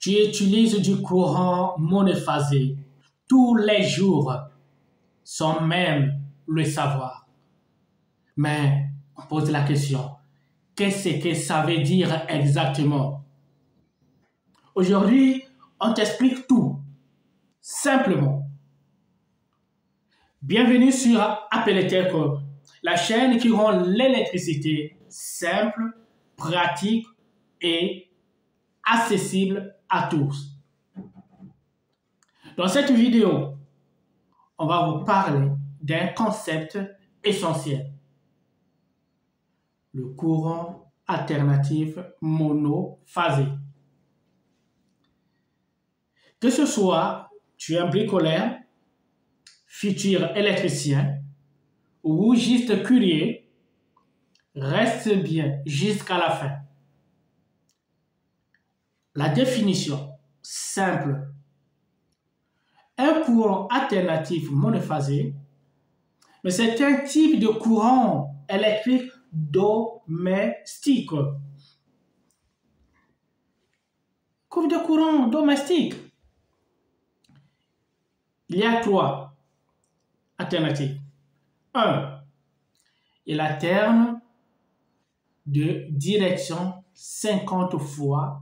Tu utilises du courant monophasé tous les jours sans même le savoir. Mais on pose la question, qu'est-ce que ça veut dire exactement? Aujourd'hui, on t'explique tout, simplement. Bienvenue sur Appel-Tech, la chaîne qui rend l'électricité simple, pratique et accessible à tous. Dans cette vidéo, on va vous parler d'un concept essentiel. Le courant alternatif monophasé. Que ce soit tu es un bricoleur, futur électricien ou juste curieux, reste bien jusqu'à la fin. La définition simple. Un courant alternatif monophasé, mais c'est un type de courant électrique domestique. Type de courant domestique. Il y a 3 alternatives. 1. Il alterne de direction 50 fois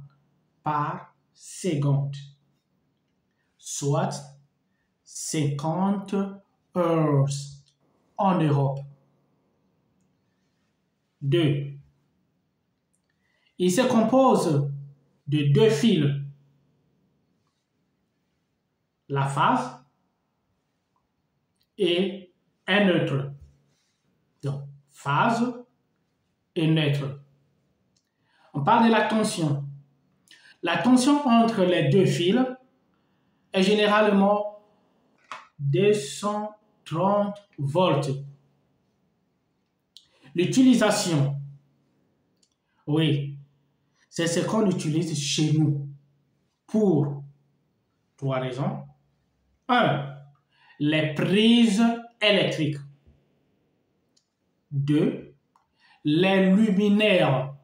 par seconde, soit 50 Hz en Europe. 2. Il se compose de 2 fils, la phase et un neutre. Donc, phase et neutre. On parle de la tension. La tension entre les 2 fils est généralement 230 volts. L'utilisation, oui, c'est ce qu'on utilise chez nous pour 3 raisons. 1. Les prises électriques. 2. Les luminaires.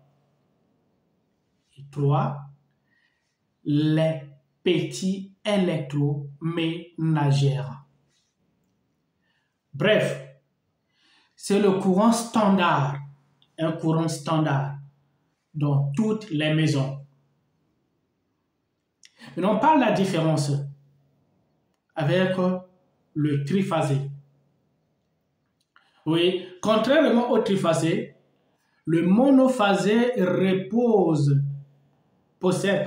Et 3. Les petits électroménagers. Bref, c'est le courant standard, un courant standard dans toutes les maisons. Maintenant, on parle de la différence avec le triphasé. Oui, contrairement au triphasé, le monophasé possède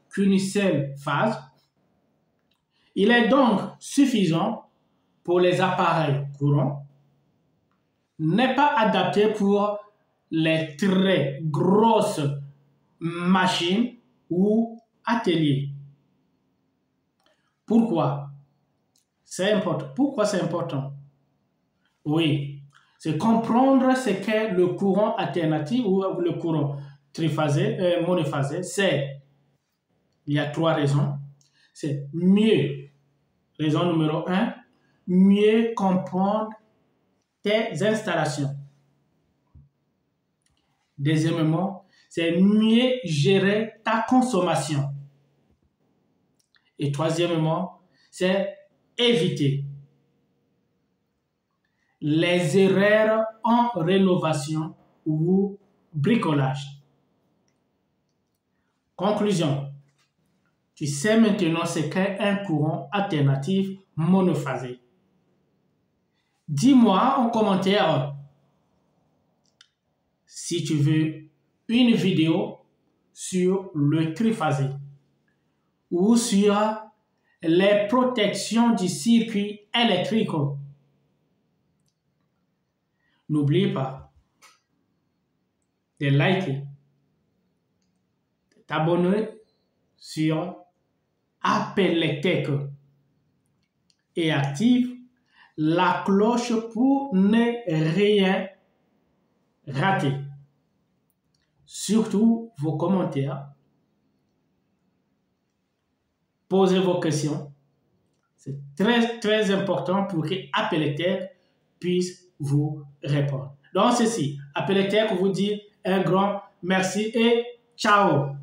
qu'une seule phase. Il est donc suffisant pour les appareils courants, n'est pas adapté pour les très grosses machines ou ateliers. Pourquoi c'est important? Pourquoi c'est important? Oui, c'est comprendre ce qu'est le courant alternatif ou le courant triphasé, monophasé. Il y a 3 raisons. C'est mieux. Raison numéro 1, mieux comprendre tes installations. Deuxièmement, c'est mieux gérer ta consommation. Et troisièmement, c'est éviter les erreurs en rénovation ou bricolage. Conclusion. Tu sais maintenant ce qu'est un courant alternatif monophasé. Dis-moi en commentaire si tu veux une vidéo sur le triphasé ou sur les protections du circuit électrique. N'oublie pas de liker, de t'abonner sur Appel-Tech et active la cloche pour ne rien rater. Surtout vos commentaires. Posez vos questions. C'est très important pour que Appel-Tech puisse vous répondre. Donc ceci, Appel-Tech vous dit un grand merci et ciao.